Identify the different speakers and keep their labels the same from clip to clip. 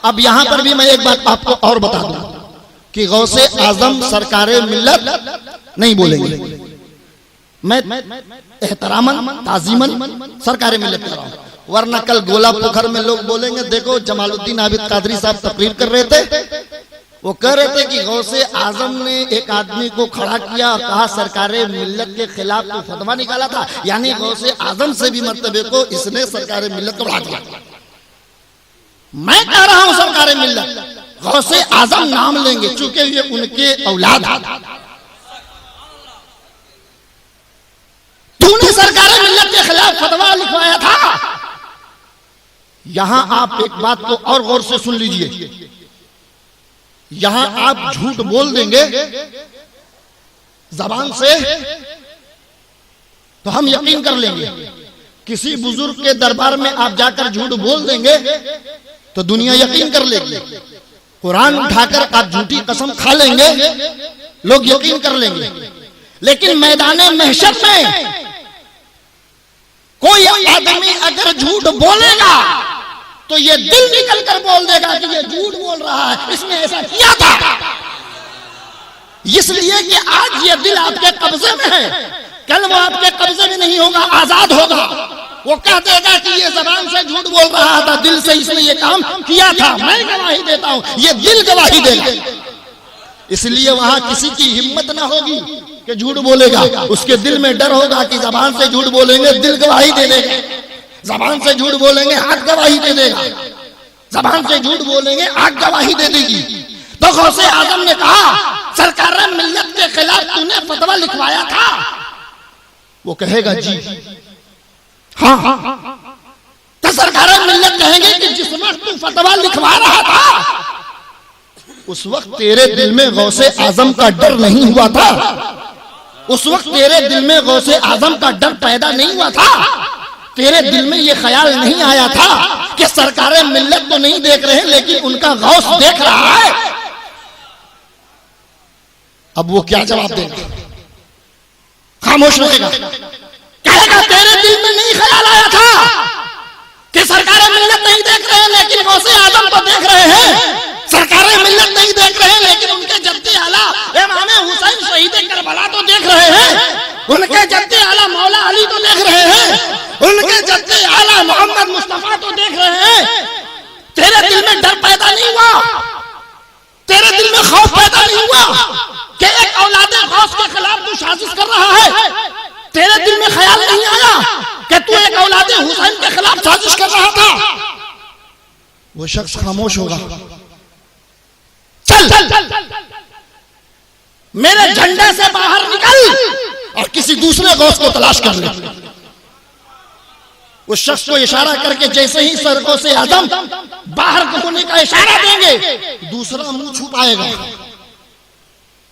Speaker 1: अब यहां पर भी मैं एक बात आपको और बता दूं कि गौसे आजम सरकारे मिल्लत नहीं बोलेंगे। मैं एहतरामन ताजीमन सरकारे मिल्लत कर रहा हूं, वरना कल गोला पोखर में लोग बोलेंगे, देखो जमालुद्दीन आबिद कादरी साहब तकरीर कर रहे थे, वो कह रहे थे कि गौसे आजम ने एक आदमी को खड़ा किया और कहा सरकारे मिल्लत के खिलाफ तो फतवा निकाला था, यानी गौसे आजम से भी मर्तबे को इसने सरकारे मिल्लत को बढ़ा दिया। मैं कह रहा हूं सरकारे मिल्लत गौसे आजम नाम लेंगे, चूंकि ये उनके औलाद। तूने सरकारे मिल्लत के खिलाफ फतवा लिखवाया था। यहां आप एक बात को और गौर से सुन लीजिए, यहां आप झूठ बोल देंगे जबान से तो हम यकीन कर लेंगे, किसी बुजुर्ग के दरबार में आप जाकर झूठ बोल देंगे तो दुनिया यकीन कर लेगी, कुरान उठाकर आप झूठी कसम खा लेंगे लोग यकीन कर लेंगे। लेकिन मैदाने महशर में कोई आदमी अगर झूठ बोलेगा तो ये दिल निकल कर बोल देगा कि ये झूठ बोल रहा है, इसने ऐसा किया था। इसलिए कि आज ये दिल आपके कब्जे में है, कल वो आपके कब्जे में नहीं होगा, आजाद होगा। वो कह देगा कि ये जबान से झूठ बोल रहा था, दिल से इसने ये काम किया था। मैं गवाही देता हूं, ये दिल गवाही देगा। इसलिए वहां किसी की हिम्मत ना होगी कि झूठ बोलेगा, उसके दिल में डर होगा कि जबान से झूठ बोलेंगे दिल गवाही दे देगा, जबान से झूठ बोलेंगे हाथ गवाही दे देगा, जबान से झूठ बोलेंगे आंख गवाही दे देगी। तो गौसे आजम ने कहा सरकार मिल्लत के खिलाफ तूने फतवा लिखवाया था। वो कहेगा जी हाँ। तो सरकार मिल्लत कहेंगे कि जिस वक्त तू फतवा लिखवा रहा था उस वक्त तेरे दिल में गौसे आजम का डर नहीं हुआ था, उस वक्त तेरे दिल में गौसे आजम का डर पैदा नहीं हुआ था, तेरे दिल में ये ख्याल नहीं आया था कि सरकारें मिल्लत तो नहीं देख रहे लेकिन उनका गौस देख रहा है। अब वो क्या जवाब देगा? खामोश रहेगा, कहेगा तेरे दिल में नहीं ख्याल आया था कि सरकारें मिल्लत नहीं देख रहे लेकिन गौसे आजम तो देख रहे हैं, सरकारें मिल्लत नहीं देख रहे लेकिन उनके जद्दे आला इमाम हुसैन शहीद करबला तो देख रहे हैं, उनके जद्दे आला मौला अली तो देख रहे हैं, उनके जद्दे आला मोहम्मद मुस्तफा तो देख रहे हैं। तेरे दिल में डर पैदा नहीं हुआ, तेरे दिल में खौफ पैदा नहीं हुआ कि एक औलादे गौस के खिलाफ तू साजिश कर रहा है, तेरे दिल में ख्याल नहीं आया कि तू एक औलादे हुसैन के खिलाफ साजिश कर रहा था। वो शख्स खामोश होगा। चल मेरे झंडे से बाहर निकल और किसी दूसरे गौस को तलाश कर ले। उस शख्स को इशारा करके जैसे ही सरकों से आजम बाहर होने का इशारा देंगे, दूसरा मुंह छुपाएगा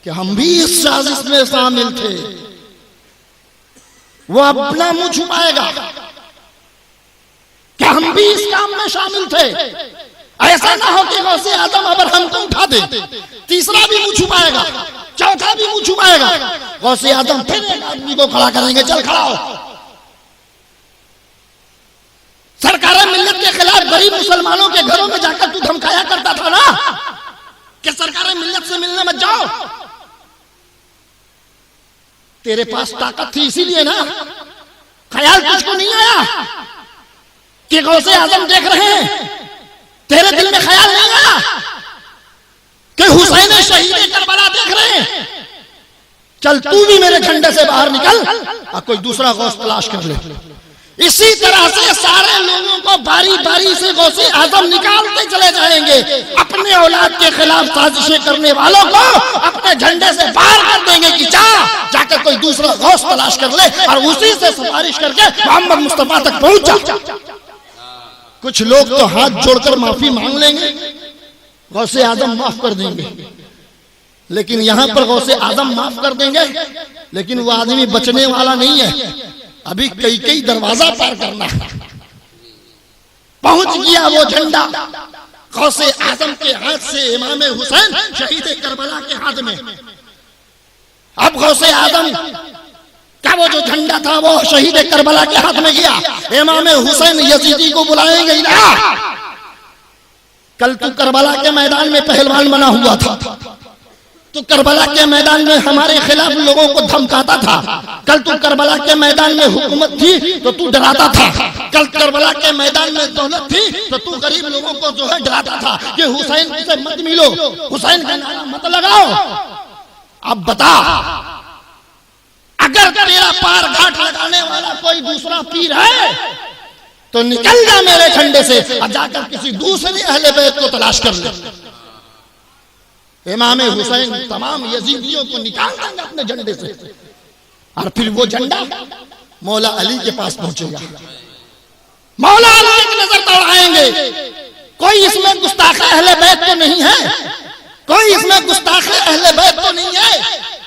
Speaker 1: कि हम भी इस साजिश में शामिल थे। वो अपना मुंह छुपाएगा कि हम भी इस काम में शामिल थे। ऐसा ना हो कि गौसे आजम अगर हमको उठा दे, तीसरा भी मुंह छुपाएगा, चौथा भी मुंह छुपाएगा। गौसे आजम फिर एक आदमी को खड़ा करेंगे, चल खड़ा हो। सरकार मिल्लत के खिलाफ गरीब मुसलमानों के घरों में जाकर तू धमकाया करता था ना कि सरकार मिल्लत से मिलने मत जाओ। तेरे पास ताकत थी इसीलिए ना, ख्याल तुझको नहीं आया कि गौसे आजम देख रहे हैं। तेरे दिल में ख्याल नहीं आया कि हुसैन शहीद करबला देख रहे हैं। चल तू भी मेरे झंडे से बाहर निकल और कोई दूसरा गौस तलाश कर ले। इसी तरह से सारे लोगों को बारी बारी से गौसे आजम निकालते चले जाएंगे। अपने औलाद के खिलाफ साजिशें करने वालों को अपने झंडे से बाहर कर देंगे कि जाकर कोई दूसरा गौस तलाश कर ले और उसी से सिफारिश करके मोहम्मद मुस्तफा तक पहुंच जा। कुछ लोग तो हाथ जोड़कर माफी मांग लेंगे, गौसे आजम माफ कर देंगे। लेकिन यहां पर गौसे आजम माफ कर देंगे लेकिन वो आदमी बचने वाला नहीं है। अभी कई दरवाजा पार करना है। पहुंच गया वो झंडा गौसे आजम के हाथ से इमाम हुसैन शहीद करबला के हाथ में। अब गौसे आजम का वो जो झंडा था वो शहीद करबला के हाथ में गया। इमाम हुसैन यजीदी को बुलाएंगे, कल तू करबला के मैदान में पहलवान बना हुआ था, तू करबला के मैदान में हमारे खिलाफ लोगों को धमकाता था। कल तू करबला के मैदान में हुकूमत थी तो तू डराता था। कल करबला के मैदान में दौलत थी तो तू गरीब लोगों को जो है डराता था कि हुसैन से मत मिलो, हुसैन का नारा मत लगाओ। अब बता, अगर तेरा पार घाट लगाने वाला कोई दूसरा पीर है तो निकल जा मेरे झंडे से और जाकर किसी दूसरे अहले बैत को तलाश कर ले। इमाम हुसैन तमाम यजीदियों को निकाल देंगे अपने झंडे से और फिर वो झंडा मौला अली के पास पहुंचेगा। मौला अली की नजर दौड़ाएंगे, कोई इसमें गुस्ताखे अहले बैत तो नहीं है, कोई इसमें गुस्ताखे अहले बैत तो नहीं है,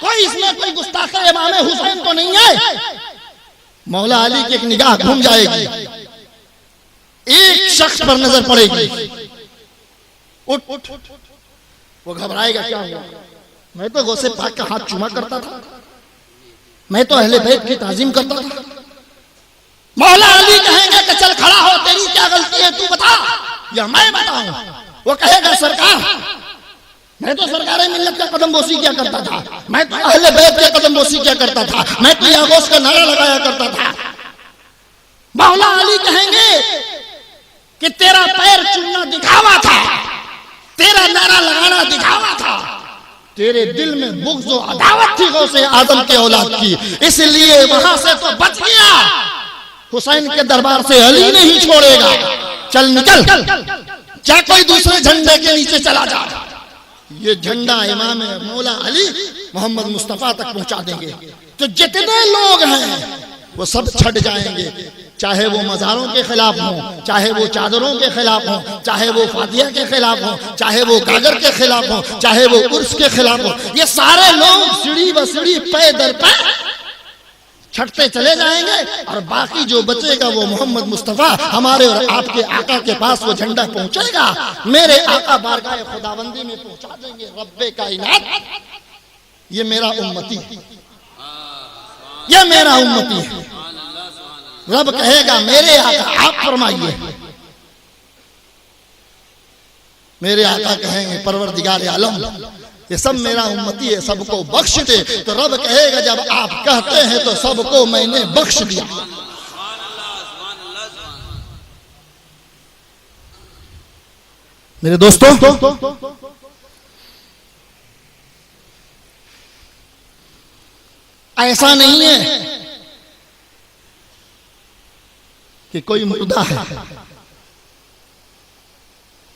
Speaker 1: कोई इसमें कोई गुस्ताखे इमाम हुसैन तो नहीं है। मौला अली की एक निगाह घूम जाएगी, एक शख्स पर नजर पड़ेगी, उठ, वो घबराएगा, क्या हुआ? मैं तो गौसे पाक का हाथ चूमा करता था, मैं तो अहले बैत की ताजीम करता था। मौला अली कहेंगे कि चल खड़ा हो, तेरी क्या गलती है तू बता या मैं बताऊं? वो कहेगा सरकार, मैं तो सरकार मिल्लत का कदम बोसी क्या करता था, मैं तो अहले बैत के कदम बोसी क्या करता था, मैं तो यागोस का नारा लगाया करता था। मौला अली कहेंगे कि तेरा पैर चुनना दिखावा था, तेरा नारा लगाना दिखावा था, तेरे दिल में बुग़्ज़ और अदावत थी गौसे आज़म के औलाद की, इसलिए वहां से तो बच गया। हुसैन के दरबार से अली नहीं छोड़ेगा, चल निकल, क्या कोई दूसरे झंडे के नीचे चला जा। ये झंडा इमाम मौला अली मोहम्मद मुस्तफा तक पहुंचा देंगे तो जितने लोग हैं वो सब छट जाएंगे, चाहे वो मज़ारों के खिलाफ हो, चाहे वो चादरों के खिलाफ हो, चाहे वो फातिया के खिलाफ हो, चाहे वो गागर के खिलाफ हो, चाहे वो उर्स के खिलाफ हो। ये सारे लोग सीढ़ी ब सीढ़ी पे दर पे छटते चले जाएंगे और बाकी जो बचेगा वो मोहम्मद मुस्तफा हमारे और आपके आका के पास वो झंडा पहुंचेगा। मेरे आका बारगाह खुदाबंदी में पहुंचा देंगे रब्बे कायनात, ये मेरा उम्मती है, ये मेरा उम्मती है। रब कहेगा मेरे आका आप फरमाइए, मेरे आका कहेंगे परवरदिगार आलम ये सब मेरा उम्मती है, सबको बख्श दे। तो रब कहेगा जब आप कहते हैं तो सबको मैंने बख्श दिया। मेरे दोस्तों, ऐसा नहीं है कि कोई मुर्दा है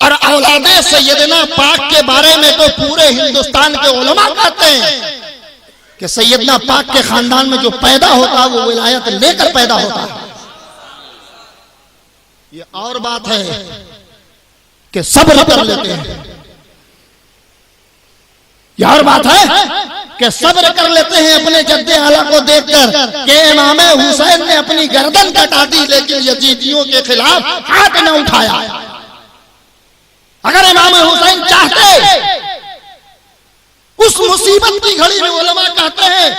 Speaker 1: और औलादे सैयदना पाक के बारे में तो पूरे हिंदुस्तान के उलमा कहते हैं कि सैयदना पाक के खानदान में जो पैदा होता है वो विलायत लेकर पैदा होता है। ये और बात है कि सब्र कर लेते हैं, ये और बात है कि सब्र कर लेते हैं अपने जद्दे आला को देखकर कि इमाम हुसैन ने अपनी गर्दन कटा दी लेकिन यजीदियों के खिलाफ हाथ न उठाया। अगर इमाम हुसैन चाहते, उस मुसीबत की घड़ी में उलमा कहते हैं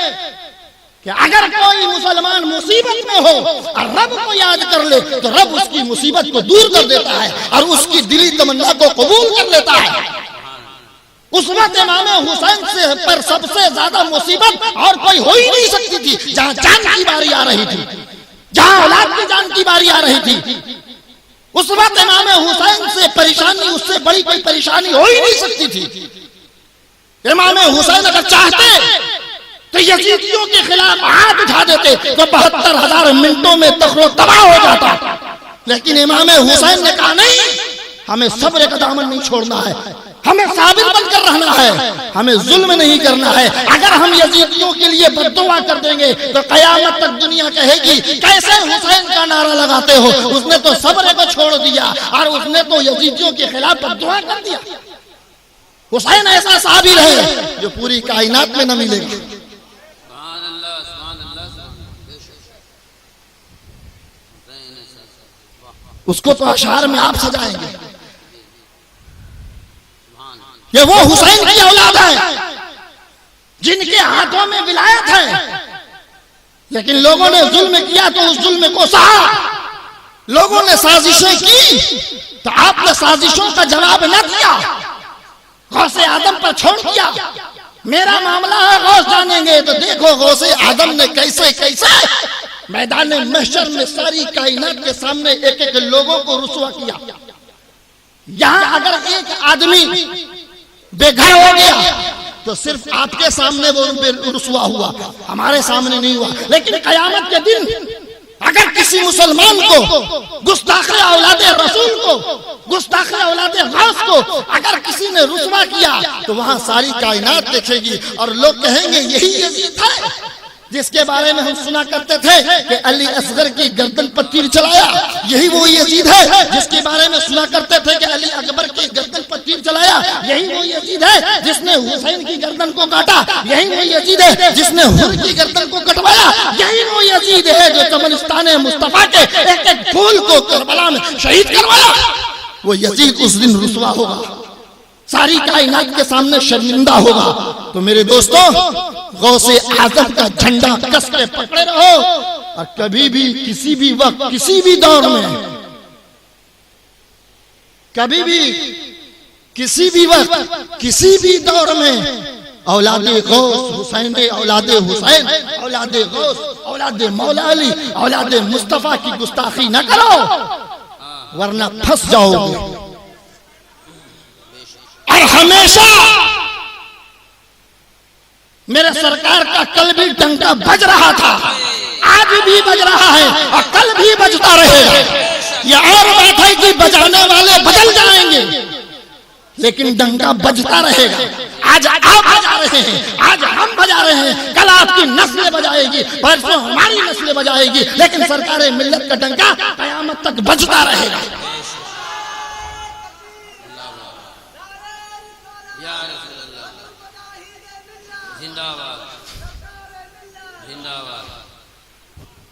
Speaker 1: कि अगर कोई मुसलमान मुसीबत में हो और रब को याद कर ले तो रब उसकी मुसीबत को दूर कर देता है और उसकी दिली तमन्ना को कबूल कर लेता है। उस वक्त इमाम हुसैन से पर सबसे ज्यादा मुसीबत और कोई हो ही नहीं सकती थी। जहां जान की बारी आ रही थी, जहां औलाद की जान की बारी आ रही थी, उस वक्त इमाम हुसैन से परेशानी, उससे बड़ी कोई परेशानी हो ही नहीं सकती थी। इमाम हुसैन अगर चाहते तो यजीदियों के खिलाफ हाथ उठा देते तो 72,000 मिनटों में तखरो तबाह हो जाता। लेकिन इमाम हुसैन ने कहा नहीं, हमें सब्र का दामन नहीं छोड़ना है, हमें साबिर बनकर रहना है, हमें जुल्म नहीं करना है। अगर हम यजीदियों के लिए बद्दुआ कर देंगे तो कयामत तक दुनिया कहेगी कैसे हुसैन का नारा लगाते हो, उसने तो सब्र को छोड़ दिया और उसने तो यजीदियों के खिलाफ बद्दुआ कर दिया। हुसैन ऐसा साबिर है जो पूरी कायनात में न मिलेगा। उसको तो अशार में आप सजाएंगे, ये वो हुसैन की औलाद है जिनके हाथों में विलायत है, लेकिन लोगों ने जुल्म किया तो उस जुल्म को सहा, लोगों ने साजिशें की तो आपने साजिशों का जवाब न दिया, गौसे आदम पर छोड़ दिया। मेरा मामला है गौस जानेंगे तो देखो गौसे आदम ने कैसे कैसे मैदान महशर में सारी कायनात के सामने एक एक लोगों को रुसवा किया। यहां अगर एक आदमी बेघर हो गया तो सिर्फ आपके सामने वो रुसवा हुआ, हमारे सामने नहीं हुआ। लेकिन कयामत के दिन अगर किसी मुसलमान को गुस्ताखे औलादे रसूल को, गुस्ताखे औलादे गौस को अगर किसी ने रुसवा किया तो वहां सारी कायनात देखेगी और लोग कहेंगे यही यजीद है जिसके बारे में हम सुना करते थे कि अली असगर की गर्दन पर तीर चलाया। यही वो यजीद है जिसके बारे में सुना करते थे कि अली अकबर की गर्दन पर तीर चलाया। यही वो यजीद है जिसने हुसैन की गर्दन को काटा। यही वो यजीद है जिसने हुर की गर्दन को कटवाया। यही वो यजीद है जो चमनिस्तान मुस्तफा के एक एक फूल को करबला में शहीद करवाया। वो यजीद उस दिन रुसवा होगा, सारी कायनात के सामने शर्मिंदा होगा। तो मेरे दोस्तों, गौसे आजम का झंडा कस के पकड़े रहो और कभी भी किसी भी वक्त किसी भी दौर में, कभी भी किसी भी वक्त किसी भी दौर में औलादे गौस हुसैन, औलादे हुसैन, औलादे गौस, औलादे मौला अली, औलादे मुस्तफा की गुस्ताखी न करो वरना फंस जाओगे। और हमेशा मेरे सरकार का कल भी डंका बज रहा था, आज भी बज रहा है और कल भी बजता रहेगा। यह और बात है कि बजाने वाले बदल जाएंगे लेकिन डंका बजता रहेगा। आज आप बजा रहे हैं, आज हम बजा रहे हैं, कल आपकी नस्लें बजाएगी, परसों हमारी नस्लें बजाएगी, लेकिन सरकार मिल्लत का डंका कयामत तक बजता रहेगा।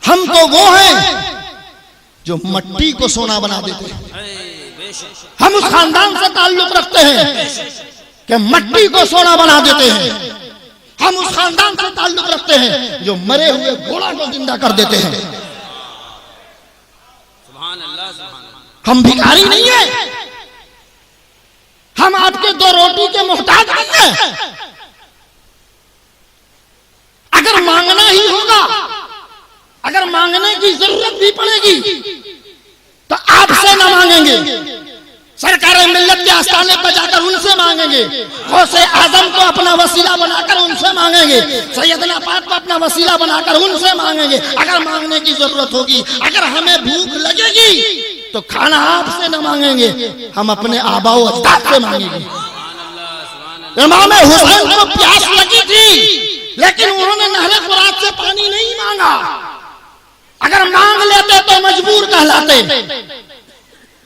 Speaker 1: हम तो वो हैं जो मट्टी को सोना बना देते हैं। हम उस खानदान से ताल्लुक रखते हैं कि मट्टी को सोना बना देते हैं। हम उस खानदान से ताल्लुक रखते हैं जो मरे हुए घोड़ा को जिंदा कर देते हैं। हम भिखारी नहीं है, हम आपके दो रोटी के मोहताज नहीं है। अगर मांगना ही होगा, अगर मांगने की जरूरत भी पड़ेगी तो आपसे न मांगेंगे, सरकार मिल्लत के आस्थाने पर जाकर उनसे मांगेंगे, गौसे आजम को अपना वसीला बनाकर उनसे मांगेंगे, सैयदना पाक को अपना वसीला बनाकर उनसे मांगेंगे। अगर मांगने की जरूरत होगी, अगर हमें भूख लगेगी तो खाना आपसे न मांगेंगे, हम अपने आबाओ अजदाद से मांगेंगे। इमाम हुसैन को प्यास लगी थी लेकिन उन्होंने नहरे फुरात से पानी नहीं मांगा। अगर मांग लेते तो मजबूर कहलाते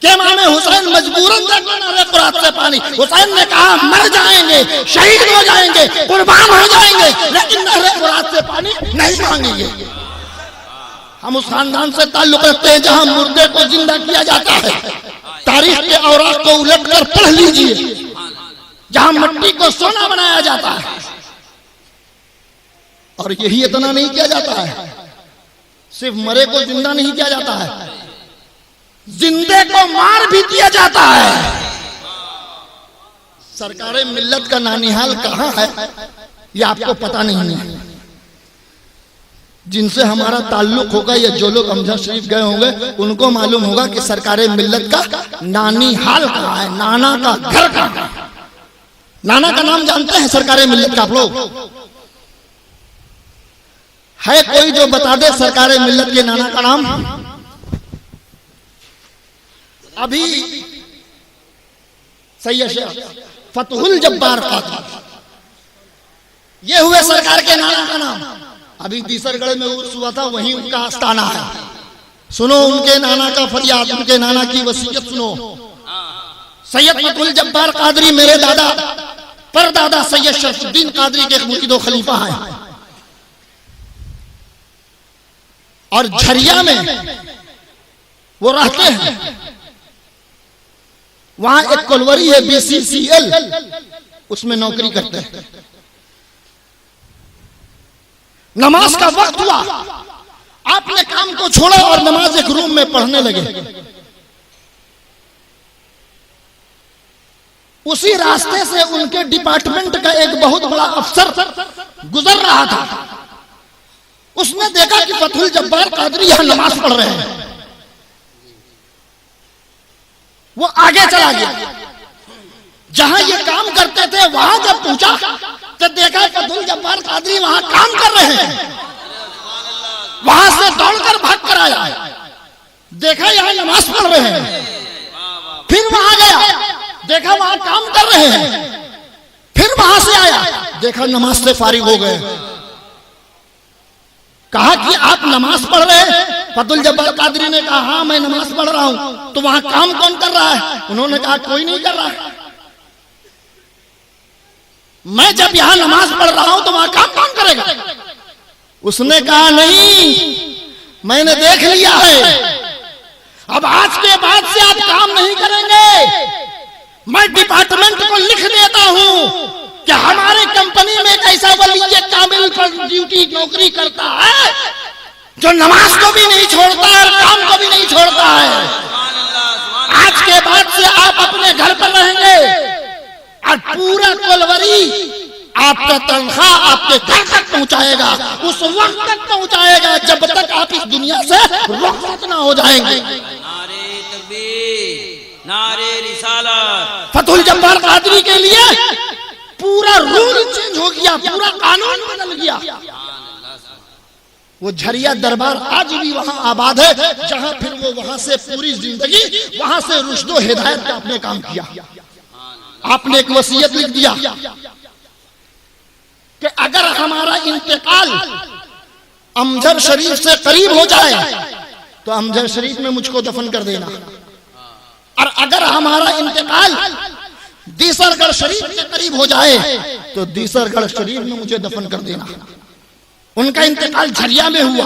Speaker 1: कि इमाम हुसैन मजबूरन देखो नहरे फुरात से पानी। हुसैन ने कहा मर जाएंगे, शहीद हो जाएंगे, कुर्बान हो जाएंगे, लेकिन नहरे फुरात से पानी नहीं मांगेंगे। हम उस खानदान से ताल्लुक रखते हैं जहां मुर्दे को जिंदा किया जाता है। तारीख के औरात को उलट कर पढ़ लीजिए, जहां मिट्टी को सोना बनाया जाता है। और यही इतना नहीं किया जाता है, सिर्फ मरे को जिंदा नहीं किया जाता है, जिंदे को मार भी दिया जाता है। सरकारे मिल्लत का नानिहाल कहां है ये आपको पता नहीं है। जिनसे हमारा ताल्लुक होगा या जो लोग अमजद शरीफ गए होंगे उनको मालूम होगा कि सरकारे मिल्लत का नानिहाल कहां है, नाना का घर कहां है। नाना का नाम जानते हैं सरकारे मिल्लत का आप लोग? है कोई जो बता दे सरकारे मिल्लत के नाना का नाम? अभी सैयद फतहुल जब्बार कादरी ये हुए सरकार के नाना का नाम। अभी तीसरगढ़ में उर्स हुआ था, वहीं उनका आस्थाना है। सुनो उनके नाना का फरियाद, उनके नाना की वसीयत सुनो। सैयद फतहुल जब्बार कादरी मेरे दादा परदादा सैयद शरफुद्दीन कादरी के मुरीदो खलीफा हैं। और झरिया में वो रहते हैं। वहां एक कोलवरी है BCCL, उसमें नौकरी करते हैं। नमाज का वक्त हुआ, आपने काम को छोड़ा और नमाज एक रूम में पढ़ने लगे। उसी रास्ते से उनके डिपार्टमेंट का एक बहुत बड़ा अफसर गुजर रहा था। उसने देखा कि फतहुल जब्बार कादरी यहां नमाज पढ़ रहे हैं। वो आगे चला गया, जहां ये काम करते थे वहां जब पूछा तो देखा फतहुल जब्बार कादरी वहां काम कर रहे हैं। वहां से दौड़कर भाग कर आया, देखा यहां नमाज पढ़ रहे हैं। फिर वहां गया, देखा वहां काम कर रहे हैं। फिर वहां से आया, देखा नमाज से फारिग हो गए। कहा कि आप नमाज पढ़ रहे हैं? फतहुल जब्बार कादरी ने कहा हाँ मैं नमाज पढ़ रहा हूं। तो वहां काम कौन कर रहा है? उन्होंने कहा कोई नहीं कर रहा। मैं जब यहां नमाज पढ़ रहा हूं तो वहां काम कौन करेगा? उसने कहा नहीं, मैंने देख लिया है, अब आज के बाद से आप काम नहीं करेंगे। मैं डिपार्टमेंट को लिख देता हूं कि हमारे कंपनी में एक ऐसा वली कामिल पर ड्यूटी नौकरी करता है जो नमाज को भी नहीं छोड़ता है और काम को भी नहीं छोड़ता है। आज के बाद से आप अपने घर पर रहेंगे और पूरा कोलवरी आपका तनख्वाह आपके घर तक पहुंचाएगा। उस वक्त तक पहुंचाएगा जब तक आप इस दुनिया से रुखसत ना हो जाएंगे।
Speaker 2: नारे तकबीर, नारे रिसालत।
Speaker 1: फतहुल जब्बार कादरी के लिए पूरा रूल चेंज हो गया, पूरा कानून बदल गया। वो झरिया दरबार आज भी वहां आबाद है, जहां फिर वो वहां से पूरी जिंदगी वहां से रुश्दो हिदायत का आपने काम किया। आपने एक वसीयत लिख दिया कि अगर हमारा इंतकाल अमजर शरीफ से करीब हो जाए तो अमजर शरीफ में मुझको दफन कर देना, और अगर हमारा इंतकाल दीसरगढ़ शरीफ के करीब हो जाए तो दीसरगढ़ शरीफ में मुझे दफन कर देना। उनका इंतकाल झरिया में हुआ,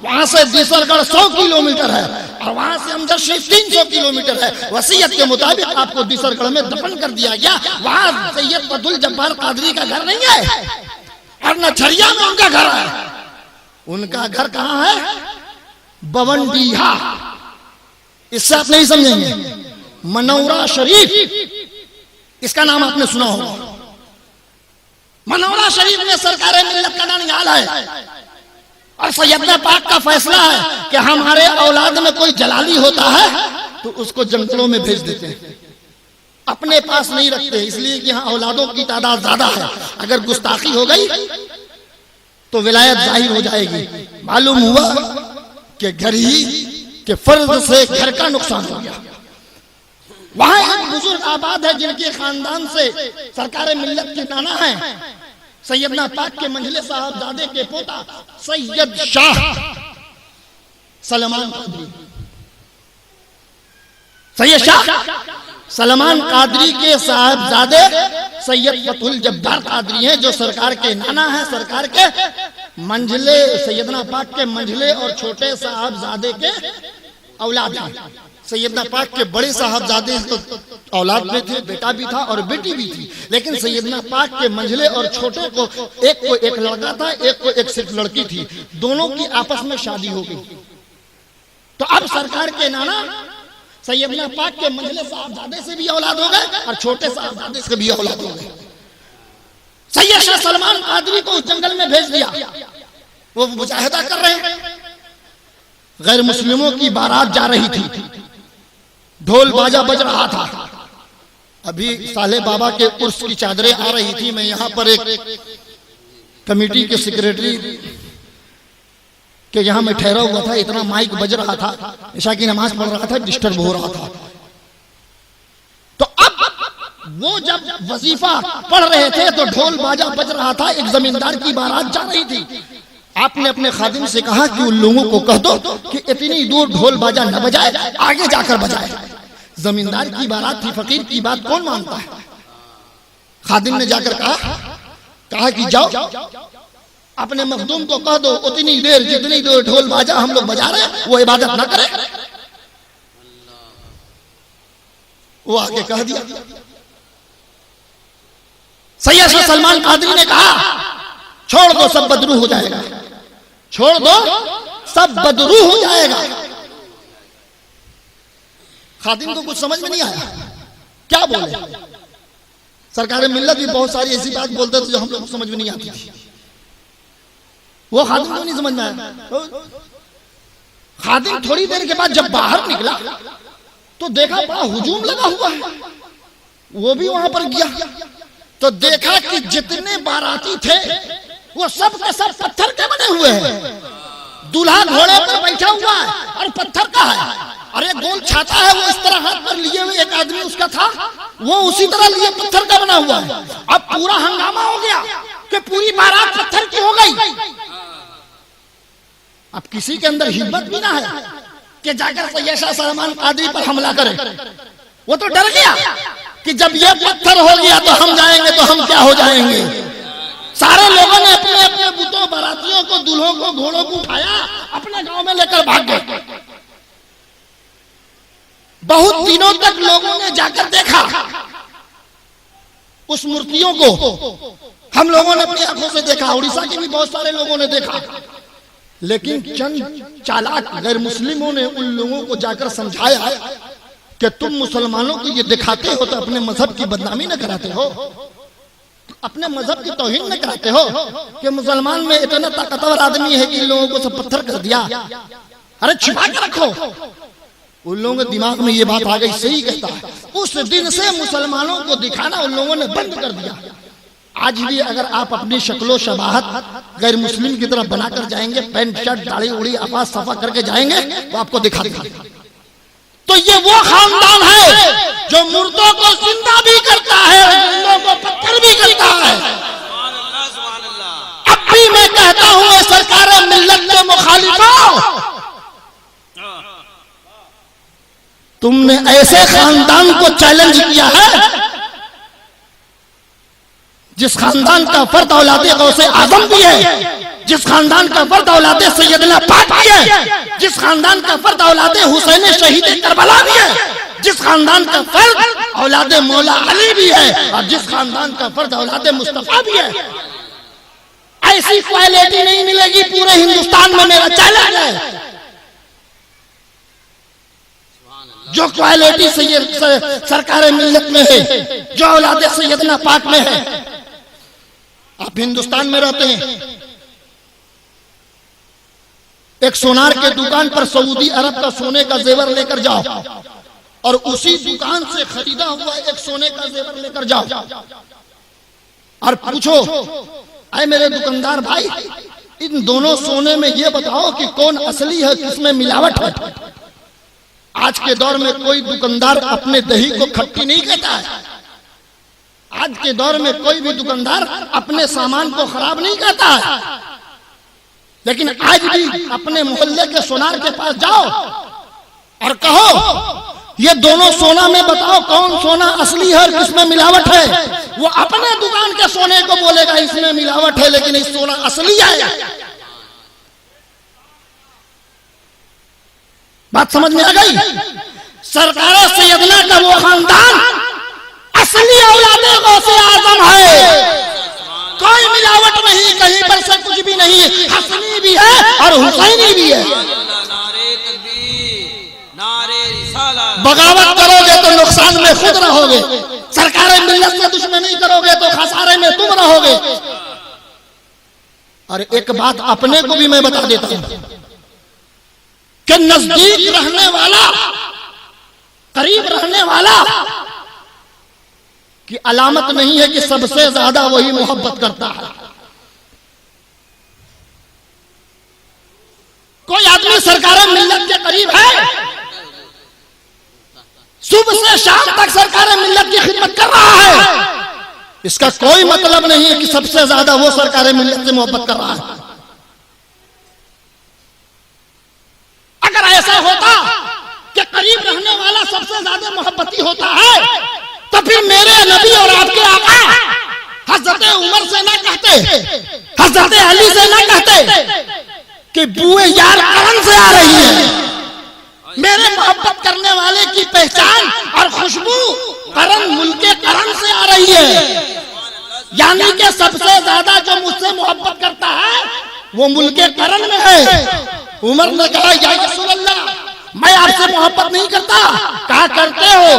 Speaker 1: वहां से दीसरगढ़ 100 किलोमीटर है और वहां से अमजद शरीफ 300 किलोमीटर है। वसीयत के मुताबिक आपको दीसरगढ़ में दफन कर दिया गया। वहां सैयद फतहुल जब्बार कादरी का घर नहीं है और न झरिया में उनका घर है। उनका घर कहां है? बवंडीहा। इससे आप नहीं समझेंगे। मनौरा शरीफ, इसका नाम आपने सुना होगा। मनौरा शरीफ में सरकार मिल्लत का ननिहाल है और सैयदना पाक का फैसला है कि हमारे औलाद में कोई जलाली होता है तो उसको जंगलों में भेज देते हैं, अपने पास नहीं रखते, इसलिए कि यहाँ औलादों की तादाद ज्यादा है। अगर गुस्ताखी हो गई तो विलायत जाहिर हो जाएगी। मालूम हुआ कि घर ही के फर्ज से घर का नुकसान हो गया। वहां एक बुजुर्ग आबाद है जिनके खानदान से सरकार मिल्लत के नाना है, सैयदना पाक के मंझले साहबजादे के पोता सैयद शाह सलमान कादरी। सैयद शाह सलमान कादरी के साहबजादे सैयद फतहुल जब्बार कादरी हैं, जो सरकार के नाना है, सरकार के मंझले, सैयदना पाक के मंझले और छोटे साहबजादे के औलाद हैं। सैयदना पाक के बड़े साहबजादे औलाद में थे, बेटा भी था और बेटी भी थी, लेकिन सैयदना पाक के मंझले और छोटे को एक लड़का था, एक को एक सिर्फ लड़की थी। दोनों की आपस में शादी हो गई। तो अब सरकार के नाना सैयदना पाक के मंझले साहबजादे से भी औलाद हो गए और छोटे साहबजादे से भी औलाद हो गए। सैयद शाह सलमान कादरी को उस जंगल में भेज दिया। वो मुजाहिदा कर रहे हैं। गैर मुस्लिमों की बारात जा रही थी, ढोल बाजा बज रहा था। अभी साले बाबा के उर्स की चादरें आ रही थी। मैं यहाँ पर एक कमेटी के सेक्रेटरी के यहाँ मैं ठहरा हुआ था, इतना माइक बज रहा था, ईशा की नमाज पढ़ रहा था, डिस्टर्ब हो रहा था। तो अब वो जब वजीफा पढ़ रहे थे तो ढोल बाजा बज रहा था, एक जमींदार की बारात जा रही थी। आपने अपने खादिम से कहा कि उन लोगों को कह दो कि इतनी दूर ढोल बाजा न बजाए, आगे जाकर बजाए। जमींदार की बारात थी, फकीर की बात कौन मानता है। खादिम ने जाकर कहा कि जाओ अपने मखदूम को कह दो उतनी देर जितनी देर ढोल बाजा हम लोग बजा रहे हैं वो इबादत ना करे। वो आगे कह दिया। सैयद शाह सलमान कादरी ने कहा छोड़ दो, सब बदरू हो जाएगा, छोड़ दो सब बदरू हो जाएगा। खादिम को कुछ समझ में नहीं आया, क्या बोले। सरकार मिल्लत भी बहुत सारी ऐसी बात बोलते थे जो हम लोग को समझ में नहीं आती थी, वो खादिम को नहीं समझ में आया। खादिम थोड़ी देर के बाद जब बाहर निकला तो देखा बड़ा हुजूम लगा हुआ है, वो भी वहां पर गया तो देखा कि जितने बाराती थे वो सब के सब पत्थर के बने हुए हैं। दूल्हा घोड़े पर बैठा हुआ है और पत्थर का है, और एक गोल छाता है वो इस तरह हाथ पर लिए हुए एक आदमी उसका था, वो उसी तरह लिए पत्थर का बना हुआ है। अब पूरा हंगामा हो गया कि पूरी बारात पत्थर की हो गई। अब किसी के अंदर हिम्मत भी ना है कि जाकर सैयद शाह सलमान कादरी पर हमला करे। वो तो डर गया कि जब ये पत्थर हो गया तो हम जाएंगे तो हम क्या हो जाएंगे। सारे लोगों ने अपने अपने बुतों, बारातियों को, दूल्हों को, घोड़ों को उठाया, अपने गांव में लेकर भाग गए। बहुत दिनों तक लोगों ने जाकर देखा उस मूर्तियों को, हम लोगों ने अपनी आंखों से देखा, उड़ीसा के भी बहुत सारे लोगों ने देखा, लेकिन चंद चालाक गैर मुस्लिमों ने उन लोगों को जाकर समझाया कि तुम मुसलमानों को ये दिखाते हो तो अपने मजहब की बदनामी न कराते हो, अपने मजहब की तौहीन न कराते हो कि मुसलमान में इतना ताकतवर आदमी है कि इन लोगों को सब पत्थर कर दिया। अरे छिपा के रखो। उन लोगों के दिमाग में ये बात आ गई, सही कहता है। उस दिन से मुसलमानों को दिखाना उन लोगों ने बंद कर दिया। आज भी अगर आप अपनी शक्लो शबाहत गैर मुस्लिम की तरफ बनाकर जाएंगे, पैंट शर्ट दाढ़ी उड़ी आवाज सफा करके जाएंगे, वो आपको दिखा देगा। तो ये वो खानदान है जो मुर्दों को जिंदा भी करता है, जिंदों को पत्थर भी करता है। अब भी मैं कहता हूं सरकार मिल्लत के मुखालिफों, तुमने ऐसे खानदान को चैलेंज किया है जिस खानदान का फर्द औलादे गौसे आजम भी है, जिस खानदान का फर्द औलादे सैयदना पाक भी है, जिस खानदान का फर्द औलादे हुसैन शहीद करबला भी है, जिस खानदान का फर्द औलादे मौला अली भी है, और जिस खानदान का फर्द औलादे मुस्तफा भी है। ऐसी क्वालिटी नहीं मिलेगी पूरे हिंदुस्तान में, मेरा चैलेंज है। जो क्वालिटी सरकार मिल्लत में है, जो औलादे सैयदना पाक में है। आप हिंदुस्तान में रहते हैं, एक सोनार के दुकान पर सऊदी अरब का सोने का जेवर लेकर जाओ और उसी दुकान से खरीदा हुआ एक सोने का जेवर लेकर जाओ और पूछो, अरे मेरे दुकानदार भाई, इन दोनों सोने में ये बताओ कि कौन असली है, किसमें मिलावट है। आज के दौर में कोई दुकानदार अपने दही को खट्टी नहीं कहता है। आज के दौर में कोई भी दुकानदार अपने सामान को खराब नहीं कहता है। लेकिन आज भी अपने मोहल्ले के सोनार के पास जाओ और कहो ये दोनों सोना में बताओ कौन सोना असली है और किसमें मिलावट है। वो अपने दुकान के सोने को बोलेगा इसमें मिलावट है, लेकिन इस सोना असली है। बात समझ में आ गई। सरकार सैयदना का वो खानदान असली औलादे गौसे आजम है, कोई मिलावट नहीं, कहीं पर से कुछ भी नहीं, हसनी भी है और हुसैनी भी है। बगावत करोगे तो नुकसान में खुद रहोगे, सरकार मिल्लत से दुश्मनी करोगे तो खसारे में तुम रहोगे। और एक बात अपने को भी मैं बता देता हूं कि नजदीक रहने वाला, करीब रहने वाला की अलामत नहीं है कि सबसे ज्यादा वही मोहब्बत करता है। कोई आदमी सरकार मिल्लत के करीब है, सुबह से शाम तक सरकार मिल्लत की खिदमत कर रहा है, इसका कोई मतलब नहीं है कि सबसे ज्यादा वो सरकार मिल्लत से मोहब्बत कर रहा है। अगर ऐसा होता कि करीब रहने वाला सबसे ज्यादा मोहब्बती होता है तो फिर मेरे नबी और आपके आका हजरत उमर से ना कहते, हजरत अली से ना कहते कि बुए यार करन से आ रही है। मेरे मोहब्बत करने वाले की पहचान और खुशबू करन, मुल्के करन से आ रही है। यानी कि सबसे ज्यादा जो मुझसे मोहब्बत करता है वो मुल्के करन में है। उमर ने कहा या रसूल अल्लाह, मैं आपसे मोहब्बत नहीं करता। कहा करते हो?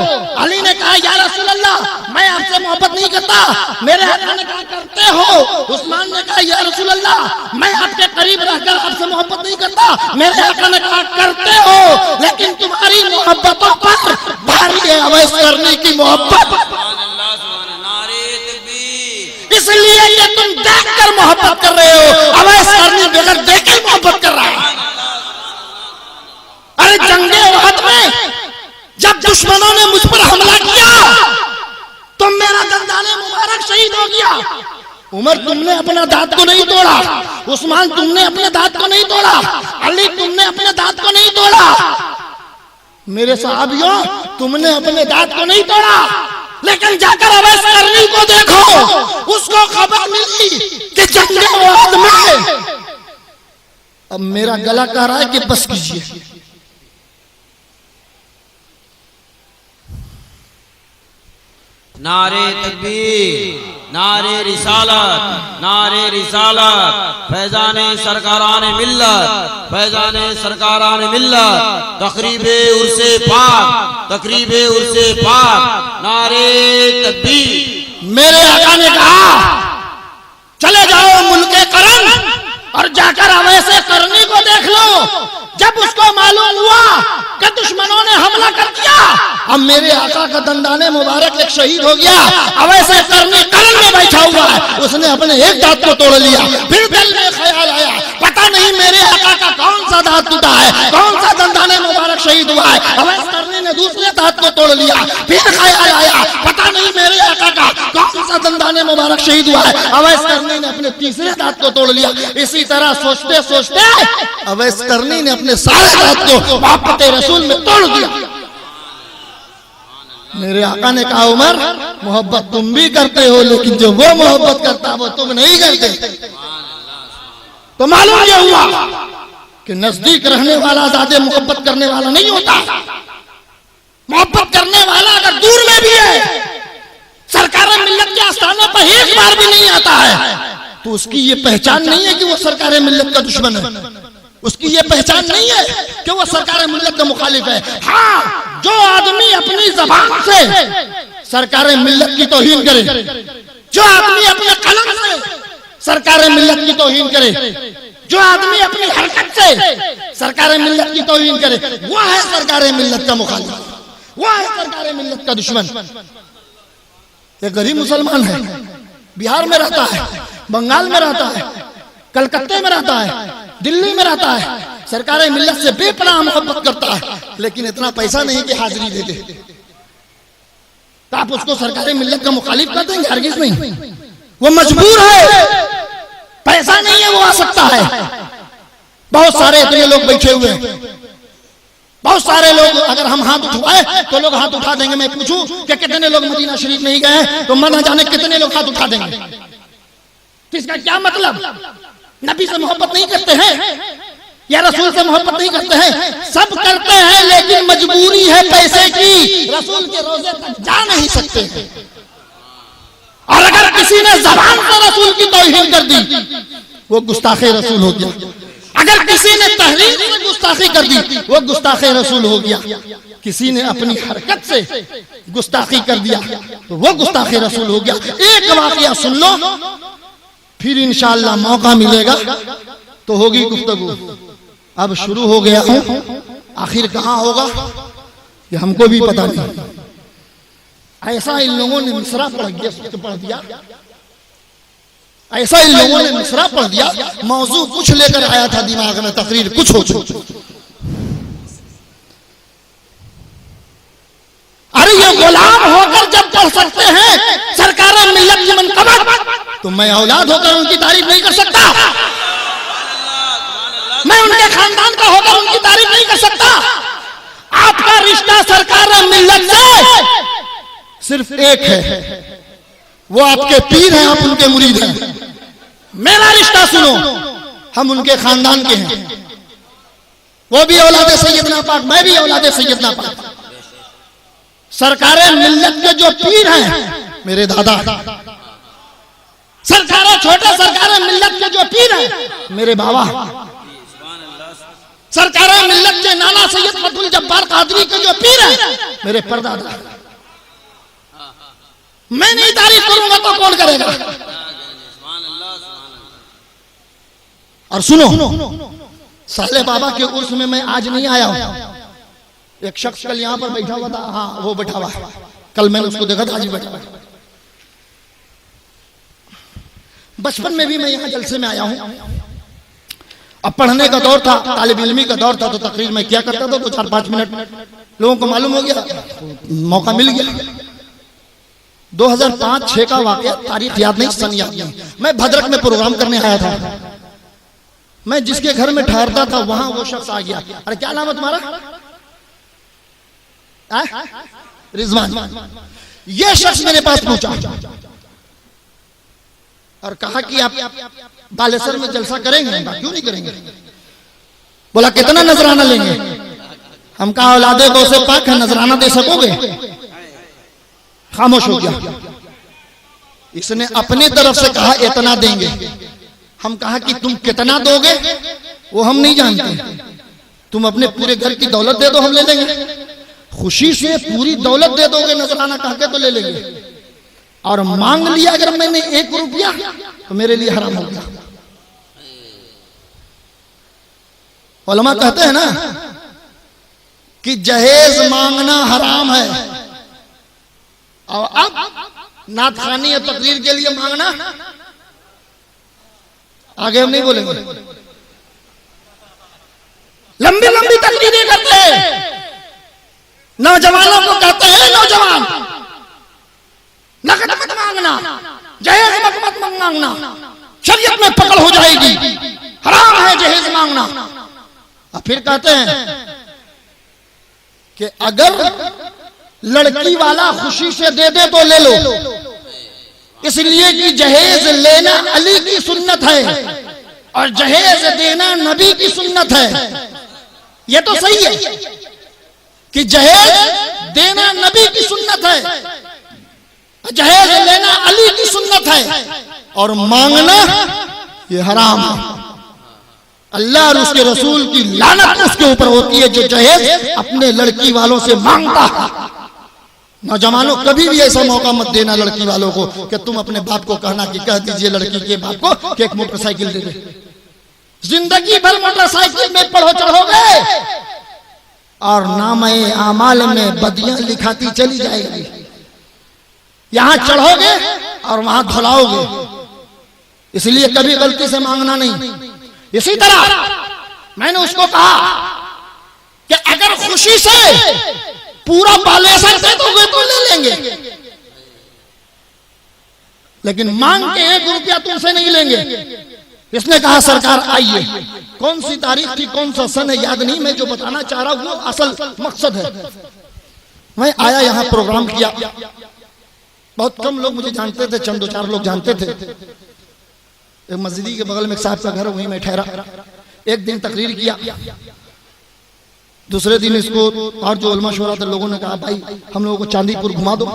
Speaker 1: अली ने कहा या रसूल अल्लाह, मैं आपसे मोहब्बत नहीं करता। मेरे आका ने कहा करते हो? उस्मान ने कहा या रसूल अल्लाह, मैं आपके करीब रहकर आपसे मोहब्बत नहीं करता। मेरे आका ने कहा करते हो, लेकिन तुम्हारी मोहब्बतों पर भारी है अवैस करने की मोहब्बत, इसलिए ये तुम देखकर मोहब्बत कर रहे हो। अवैस करनी बगैर देखे मोहब्बत कर रहा है। अरे जंगे उहद में जब दुश्मनों ने मुझ पर हमला किया तो मेरा दंदाने मुबारक शहीद हो गया। उमर तुमने अपना दांत को नहीं तोड़ा, उस्मान तुमने अपने दांत को नहीं तोड़ा, अली तुमने अपने दांत को नहीं तोड़ा, मेरे सहाबियों तुमने अपने दांत को नहीं तोड़ा। लेकिन जाकर अवैस करनी को देखो, उसको खबर मिली कि जंगे उहद में अब मेरा गला कह रहा है कि बस कीजिए।
Speaker 2: नारे तकबीर, नारे रिसालत, नारे रिसालत, फैजाने सरकाराने मिल्लत, फैजाने सरकाराने मिल्लत, तकरीबे उर्से पाक, तकरीबे उर्से पाक, नारे तकबीर।
Speaker 1: मेरे आका ने कहा चले जाओ मुल्के करन और जाकर अवैसे करनी को देख लो। जब उसको मालूम हुआ कि दुश्मनों ने हमला कर दिया, अब मेरे आका का दंदाने मुबारक एक शहीद हो गया। अवैसे करनी कलन में बैठा हुआ है, उसने अपने एक दांत को तोड़ लिया। फिर दिल में ख्याल आया, पता नहीं मेरे आका का कौन सा दांत टूटा है, कौन सा दंदाने मुबारक शहीद हुआ है। अवैस करनी ने दूसरे दांत को तोड़ लिया। फिर ख्याल आया, पता नहीं मेरे आका का कौन सा दंदाने मुबारक शहीद हुआ है। अवैस करनी ने अपने तीसरे दांत को तोड़ लिया। इसी तरह सोचते सोचते अवैस करनी ने अपने सारे दांत को मोहब्बत रसूल में तोड़ दिया। मेरे आका ने कहा उमर, मोहब्बत तुम भी करते हो, लेकिन जो वो मोहब्बत करता वो तुम नहीं करते। तो मालूम ये हुआ कि नजदीक रहने वाला ज्यादा मोहब्बत करने वाला नहीं होता। मोहब्बत करने वाला अगर दूर में भी है, सरकार मिल्लत के आस्थाने पर एक बार भी नहीं आता है, तो उसकी ये पहचान नहीं है कि वो सरकार मिल्लत का दुश्मन है। उसकी ये पहचान नहीं है कि वो सरकार मिल्लत का मुखालिफ है। हाँ, जो आदमी अपनी जबान से सरकार मिल्लत की तौहीन करे, जो आदमी अपने कलम से सरकार मिल्लत की तौहीन करे, जो आदमी अपनी हरकत से सरकार मिल्लत की तौहीन करे, वो है सरकार मिल्लत का मुखालिफ, वो है सरकार मिल्लत का दुश्मन। एक गरीब मुसलमान है, बिहार में रहता है, बंगाल में रहता है, कलकत्ते में रहता है, दिल्ली में रहता है, सरकार मिल्लत से बेपनाह मोहब्बत करता है, लेकिन इतना पैसा नहीं कि हाजिरी दे दे। तो आप उसको सरकार मिल्लत का मुखालिफ कर देंगे? हरगिज नहीं। वो मजबूर है, पैसा नहीं है, वो आ सकता है। बहुत सारे इतने लोग बैठे हुए हैं, बहुत सारे लोग, अगर हम हाथ उठवाए तो लोग हाथ उठा देंगे। मैं पूछूं कि कितने लोग मदीना शरीफ नहीं गए तो मन न जाने कितने लोग हाथ उठा देंगे। तो इसका क्या मतलब? नबी से मोहब्बत नहीं करते हैं या रसूल से मोहब्बत नहीं करते हैं? सब करते हैं, लेकिन मजबूरी है पैसे की, रसूल के रोजे तक जा नहीं सकते हैं। और अगर किसी ने जबान से रसूल की तौहीन कर दी, वो गुस्ताखे रसूल हो गया। अगर किसी ने तहरीर से गुस्ताखी कर दी, वो गुस्ताखे रसूल हो गया। किसी ने अपनी हरकत से गुस्ताखी कर दिया तो वो गुस्ताखे रसूल हो गया। एक वाकया सुन लो, फिर इंशाअल्लाह मौका मिलेगा तो होगी गुफ्तगू। अब शुरू हो गया हूं, आखिर कहां होगा ये हमको भी पता नहीं। ऐसा इन लोगों ने मिसरा पढ़ दिया, ऐसा इन लोगों ने मिसरा पढ़ दिया। मौजू कुछ लेकर आया था दिमाग में, तकरीर कुछ हो। अरे ये गुलाम होकर जब पढ़ सकते हैं सरकार मिल्लत की मनकबत, तो मैं औलाद होकर उनकी तारीफ नहीं कर सकता? मैं उनके खानदान का होकर उनकी तारीफ नहीं कर सकता? आपका रिश्ता सरकार मिल्लत से सिर्फ एक है, वो आपके पीर हैं, आप उनके मुरीद हैं। मेरा रिश्ता सुनो, हम उनके खानदान के हैं, वो भी औलादे सैयदना पाक, मैं भी औलादे सैयदना पाक। सरकारे मिल्लत के जो पीर हैं मेरे दादा, सरकारे छोटे सरकारे मिल्लत के जो पीर हैं मेरे बाबा। सरकार मिल्लत के नाना सैयद अब्दुल जब्बार कादरी के जो पीर है मेरे परदादा, मैं नहीं तारीफ करूंगा तो कौन करेगा। और सुनो, साले बाबा के उर्स में मैं आज नहीं आया हूं। एक शख्स कल यहां पर बैठा हुआ था, हाँ वो बैठा हुआ, कल मैंने उसको देखा था, आज ही बैठा हुआ। बचपन में भी मैं यहाँ जलसे में आया हूँ। अब पढ़ने का दौर था, तालिब इल्मी का दौर था, तो तकरीर में क्या करता था, तो 4-5 मिनट लोगों को मालूम हो गया, मौका मिल गया। 2005-6 का वाकया, तारीख याद नहीं, सन याद नहीं। मैं भद्रक में प्रोग्राम करने आया था। मैं जिसके घर में ठहरता था वहां वो शख्स आ गया। अरे क्या नाम है तुम्हारा? रिजवान। ये शख्स मेरे पास पहुंचा और कहा कि आप बालेसर में जलसा करेंगे? क्यों नहीं करेंगे? बोला कितना नजराना लेंगे? हम कहा औलादे गौ से पाक है, नजराना दे सकोगे? खामोश हो गया। इसने अपने तरफ से कहा इतना देंगे। हम कहा कि तुम कितना दोगे वो हम नहीं जानते, तुम अपने पूरे घर की दौलत दे दो, हम ले लेंगे। खुशी से पूरी दौलत दे दोगे नजराना कह के तो ले लेंगे, और मांग लिया अगर मैंने 1 रुपया तो मेरे लिए हराम हो गया। उलमा कहते हैं ना कि जहेज मांगना हराम है, और अब नातखानी या तकरीर के लिए मांगना, आगे हम नहीं बोलेंगे। लंबी लंबी तकरीरें करते हैं, नौजवानों को कहते हैं नौजवान नकद मत मांगना, जहेज मत मांगना, शरीयत में पकड़ हो जाएगी, हराम है जहेज मांगना। और फिर कहते हैं कि अगर लड़की वाला खुशी से दे दे तो ले लो, इसलिए कि जहेज लेना अली की सुन्नत है और जहेज देना नबी की सुन्नत है। ये तो सही है कि जहेज देना नबी की सुन्नत है, जहेज लेना अली की सुन्नत है, और मांगना ये हराम है। अल्लाह और उसके रसूल की लानत उसके ऊपर होती है जो जहेज अपने लड़की वालों से मांगता है। नौजवानों कभी भी ऐसा मौका मत देना लड़की वालों को कि तुम अपने बाप को कहना कि कह दीजिए लड़की के बाप को कि एक मोटरसाइकिल दे दे। जिंदगी भर मोटरसाइकिल में पढ़ो चढ़ोगे और नामे आमाल में बदियां लिखाती चली जाएगी। यहां चढ़ोगे और वहां धुलाओगे, इसलिए कभी गलती से मांगना नहीं। इसी तरह मैंने उसको कहा कि अगर खुशी से पूरा बालेसर दे दोगे तो ले लेंगे, लेकिन मांग के 1 रुपया तुमसे नहीं लेंगे। इसने कहा सरकार आइए। कौन सी तारीख थी, कौन सा सन है याद नहीं, मैं जो बताना चाह रहा हूं वो असल मकसद है। मैं आया यहां प्रोग्राम किया, बहुत कम लोग मुझे जानते थे, चंद 2-4 लोग जानते थे। एक मस्जिद के बगल में एक साहब का घर, वहीं मैं ठहरा। एक दिन तकरीर किया, दूसरे दिन इसको और जो उलमा शोरा थे लोगों ने कहा भाई हम लोगों को चांदीपुर घुमा दो।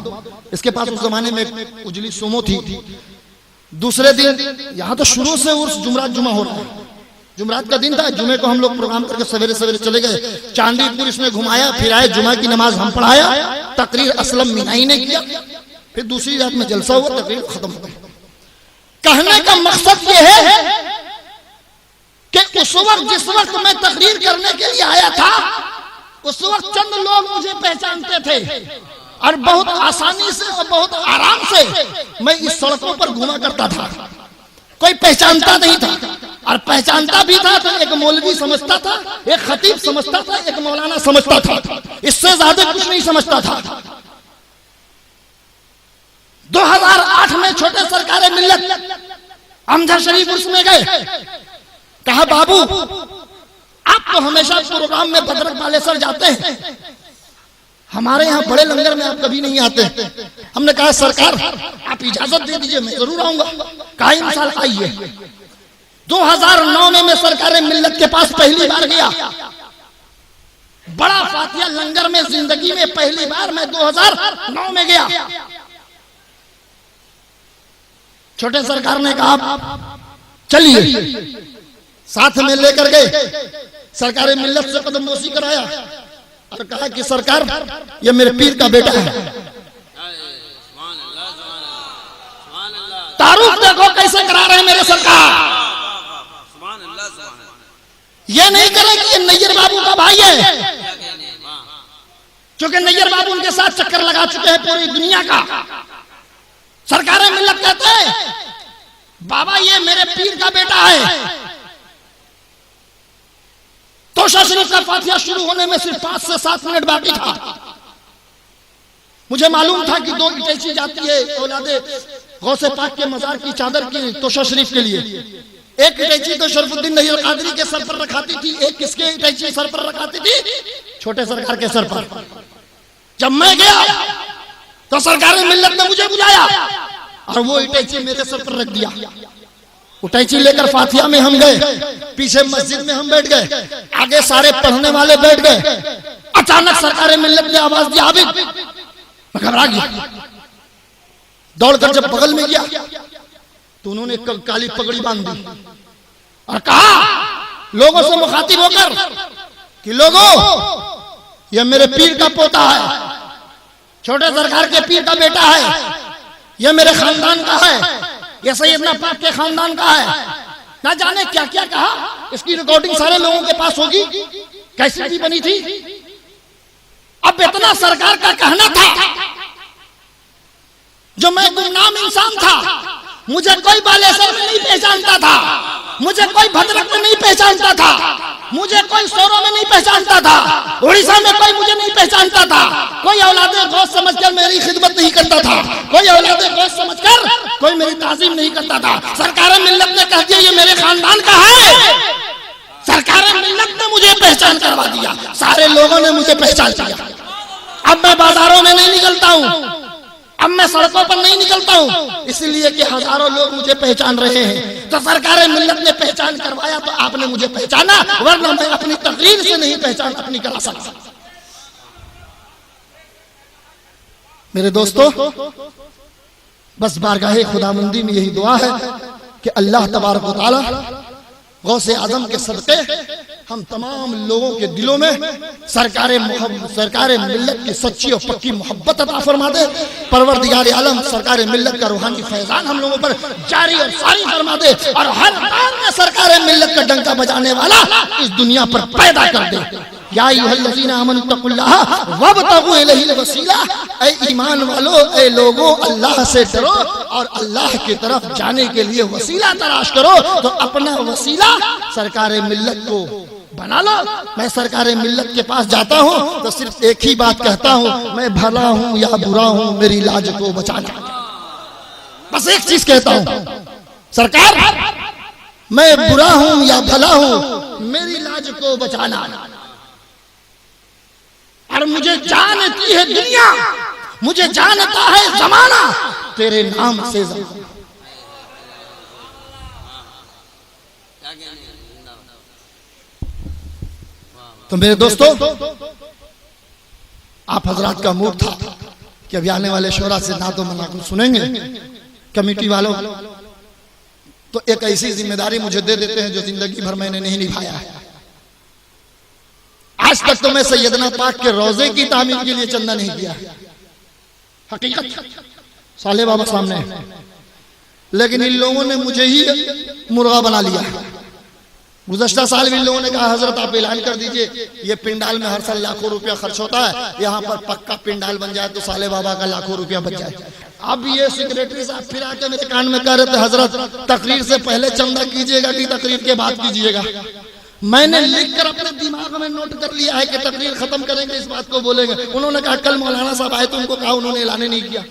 Speaker 1: इसके पास उस जमाने में एक उजली सोमो थी। दूसरे दिन यहाँ तो शुरू से उर्स जुमरात जुमा हो रहा है, जुमरात का दिन था, जुमे को हम लोग प्रोग्राम करके सवेरे सवेरे चले गए। चांदीपुर इसमें घुमाया, फिर आए, जुमा की नमाज हम पढ़ाया, तकरीर असलम मिनाई ने किया, फिर दूसरी रात में जलसा हुआ, तकरीर खत्म हो गई। कहने का मकसद ये है कि उस वक्त जिस वक्त मैं तकरीर करने के लिए आया था उस वक्त चंद लोग मुझे पहचानते थे और बहुत आसानी से और बहुत आराम से मैं इस सड़कों पर घूमा करता था। कोई पहचानता नहीं था, और पहचानता भी था तो एक मौलवी समझता था, एक खतीब समझता था, एक मौलाना समझता था, इससे ज्यादा कुछ नहीं समझता था। 2008 में छोटे सरकार मिल्लत अमजद शरीफ उर्स में गए। कहा बाबू आप तो हमेशा प्रोग्राम में भद्रक बालेसर जाते हैं, हमारे यहाँ बड़े लंगर में आप कभी नहीं आते। हमने कहा सरकार आप इजाजत दे दीजिए, मैं जरूर आऊंगा। कहा इंशाल आइए। 2009 में मैं सरकार मिल्लत के पास पहली बार गया, बड़ा फातिया लंगर में जिंदगी में पहली बार मैं 2009 में गया। छोटे सरकार ने कहा चलिए, साथ में लेकर गए। सरकार मिल्लत से कदम बोसी कराया और कहा कि सरकार ये मेरे पीर का बेटा है। तारुफ देखो कैसे करा रहे हैं मेरे सरकार। ये नहीं करे कि ये नैयर बाबू का भाई है, क्योंकि नैयर बाबू उनके साथ चक्कर लगा चुके हैं पूरी दुनिया का। सरकार मिल्लत कहते हैं बाबा ये मेरे पीर का बेटा है। तोशा शरीफ का फातिहा शुरू होने में सिर्फ 5 से 7 मिनट बाकी था। मुझे मालूम था कि 2 इटैची जाती है औलादे गौसे पाक के मजार की चादर की तोशा शरीफ के लिए। एक इटैची तो शरफुद्दीन नैयर कादरी के सर पर रखाती थी, एक किसके इटैची सर पर रखाती थी? छोटे सरकार के सर पर। जब मैं गया तो सरकार मिल्लत ने मुझे बुलाया और वो इटैची मेरे सर पर रख दिया। इटैची लेकर फातिहा में हम गए, पीछे मस्जिद में हम बैठ गए, आगे सारे पढ़ने वाले बैठ गए। अचानक सरकार मिल्लत ने आवाज दी आबिद। मैं घबरा गया, दौड़कर जब बगल में गया तो उन्होंने काली पगड़ी बांध दी और कहा लोगों से मुखातिब होकर कि लोगों ये मेरे पीर का पोता है, छोटे सरकार के पीर का बेटा है, ये मेरे खानदान का है, ये सैयदना पाक के खानदान का है। ना जाने क्या क्या कहा। इसकी रिकॉर्डिंग सारे लोगों के पास होगी, कैसे भी बनी थी। अब इतना सरकार का कहना था, जो मैं गुमनाम इंसान था, मुझे कोई बालेश्वर में नहीं पहचानता था, मुझे कोई भद्रक में नहीं पहचानता था, मुझे कोई सोरो में नहीं पहचानता था, उड़ीसा में कोई मुझे नहीं पहचानता था, कोई औलादे गौस समझकर मेरी खिदमत नहीं करता था, कोई औलादे गौस समझकर कोई मेरी ताजीम नहीं करता था। सरकार मिल्लत ने कह दिया ये मेरे खानदान का है। सरकार मिल्लत ने मुझे पहचान करवा दिया, सारे लोगों ने मुझे पहचान दिया। अब मैं बाजारों में नहीं निकलता हूँ, अब मैं सड़कों पर नहीं निकलता हूँ, इसलिए कि हजारों लोग मुझे पहचान रहे हैं। तो सरकार मिल्लत ने पहचान करवाया तो आपने मुझे पहचाना, वरना मैं अपनी तकरीर से नहीं पहचान अपनी करा सकता। मेरे दोस्तों, बस बारगाहे खुदाबंदी में यही दुआ है कि अल्लाह तबारक व तआला गौसे आजम के सदके हम तमाम लोगों के दिलों में सरकार मिल्लत की सच्ची और पक्की मोहब्बत अता फरमा दे। परवरदिगार आलम सरकार मिल्लत का रूहानी फैजान हम लोगों पर जारी और सारी फरमा दे और हर दौर में सरकार मिल्लत का डंका बजाने वाला इस दुनिया पर पैदा कर दे। या अय्युहल्लज़ीना आमनुत्तकुल्लाह वब्तगू इलैहिल वसीला, ऐ ईमान वालों, ऐ लोगों, अल्लाह से डरो और अल्लाह की तरफ जाने के लिए वसीला तलाश करो। तो अपना वसीला सरकार मिल्लत को बना लो। मैं सरकार मिल्लत के पास जाता हूँ तो सिर्फ एक ही बात कहता हूँ, मैं भला हूँ या बुरा हूँ, मेरी लाज को बचाना। बस एक चीज कहता हूँ, सरकार मैं बुरा हूँ या भला हूँ, मेरी लाज को बचाना। और मुझे जानती है दुनिया, मुझे जानता है जमाना, तेरे नाम से तो मेरे दोस्तों, आप हजरात का मूड था कि अभी आने वाले शोरा से ना तो मना सुनेंगे कमेटी वालों, तो एक ऐसी जिम्मेदारी मुझे दे देते हैं जो जिंदगी भर मैंने नहीं निभाया है। आज तक तो मैं सैयदना पाक के रोजे की तामीर के लिए चंदा नहीं किया, हकीकत साले बाबा सामने है, लेकिन इन लोगों ने मुझे ही मुर्गा बना लिया। गुज़श्ता साल भी इन लोगों ने कहा हजरत आप ऐलान कर दीजिए, ये पिंडाल में हर साल लाखों रुपया खर्च होता है, यहाँ पर पक्का पिंडाल बन जाए तो साले बाबा का लाखों रुपया बच जाए। अब ये सेक्रेटरी साहब फिर आके मेरे कान में कह रहे थे हजरत तकरीर से पहले चंदा कीजिएगा कि तकरीर के बाद कीजिएगा। मैंने लिखकर अपने दिमाग में नोट कर लिया है कि तकरीर खत्म करेंगे इस बात को बोलेंगे। उन्होंने कहा कल मौलाना साहब आए तो उनको कहा, उन्होंने ऐलान नहीं किया।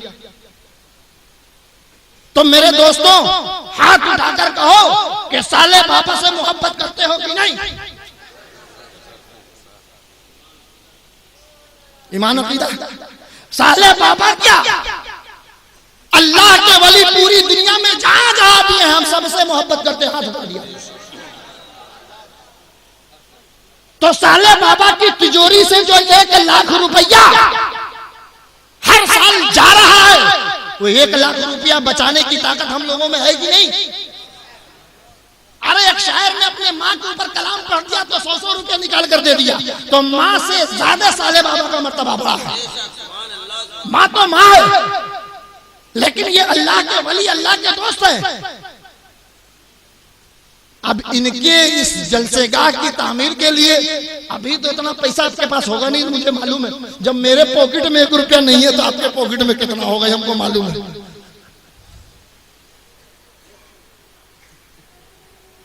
Speaker 1: तो मेरे दोस्तों, हाथ उठाकर कहो कि साले बाबा से मोहब्बत करते हो कि नहीं? ईमान अकीदा, साले बाबा क्या अल्लाह के वली पूरी दुनिया में जहां जहां भी हैं, हम सबसे मोहब्बत करते हैं। हाथ उठा दिया तो साले बाबा की तिजोरी से जो 1 लाख रुपया हर साल जा रहा है, वो 1 लाख रुपया बचाने की ताकत हम लोगों में है कि नहीं? अरे एक शायर ने अपने माँ के ऊपर कलाम पढ़ दिया तो 100 रुपया निकाल कर दे दिया। तो माँ से ज्यादा साले बाबा का मर्तबा बड़ा है। माँ तो माँ है, लेकिन ये अल्लाह के वली, अल्लाह के दोस्त है। अब इनके इस जलसेगाह की तामीर के लिए अभी तो इतना पैसा आपके पास होगा नहीं, मुझे मालूम है। जब मेरे पॉकेट में 1 रुपया नहीं है तो आपके पॉकेट में कितना होगा हमको मालूम है।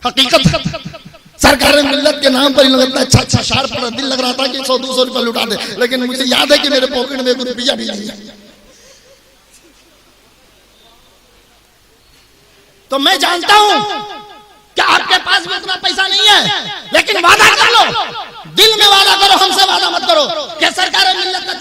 Speaker 1: हकीकत सरकार मिल्लत के नाम पर इन लोग इतना अच्छा शार पड़ा, दिल लग रहा था कि 100-200 रुपया लुटा दे, लेकिन मुझे याद है कि मेरे पॉकेट में 1 रुपया भी नहीं है। तो मैं जानता हूं कि आपके पास भी इतना पैसा नहीं है, लेकिन वादा कर लो, दिल में वादा करो, हमसे वादा मत करो कि सरकार मिल्लत का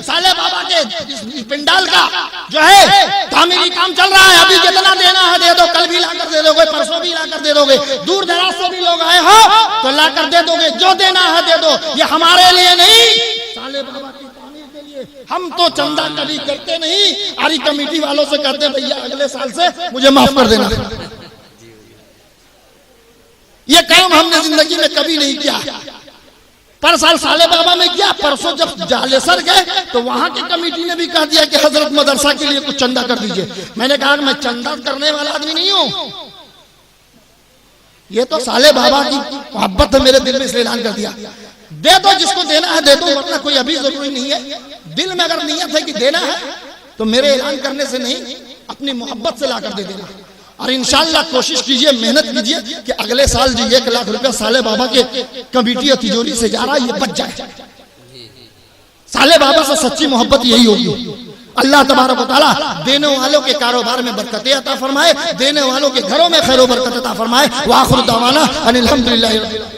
Speaker 1: साले बाबा के पिंडाल का जो है तामीरी काम चल रहा है, अभी जितना देना है दे दो, कल भी लाकर दे दोगे, परसों भी लाकर दे दोगे, दूर दराज से भी लोग आए हो तो लाकर दे दोगे, जो देना है दे दो। ये हमारे लिए नहीं, साले बाबा की तामीर के लिए। हम तो चंदा कभी करते नहीं, आरी कमेटी वालों से कहते भैया अगले साल से मुझे माफ कर देना। ये काम हमने जिंदगी में कभी नहीं किया। पर साल साले बाबा में किया। परसों जब जालेसर गए तो वहां की कमेटी ने भी कह दिया कि हजरत मदरसा के लिए कुछ चंदा कर दीजिए। मैंने कहा मैं चंदा करने वाला आदमी नहीं हूं, ये तो साले बाबा की मोहब्बत है मेरे दिल में, इसलिए ऐलान कर दिया दे दो, जिसको देना है दे दो, वरना कोई अभी जरूरी नहीं है। दिल में अगर नियत है कि देना है तो मेरे ऐलान करने से नहीं, अपनी मोहब्बत से लाकर दे देना। और इंशाअल्लाह कोशिश कीजिए, मेहनत कीजिए कि अगले साल जी 1 लाख रुपया साले बाबा के कमेटी और तिजोरी से जा रहा है, ये बच जाए। साले बाबा से सच्ची मोहब्बत यही होगी। अल्लाह तबारक व तआला देने वालों के कारोबार में बरकतें अता फरमाए, देने वालों के घरों में खैर व बरकत अता फरमाए। व आखिर दावाना अनिल हम्दुलिल्लाहि रब्बिल आलमीन।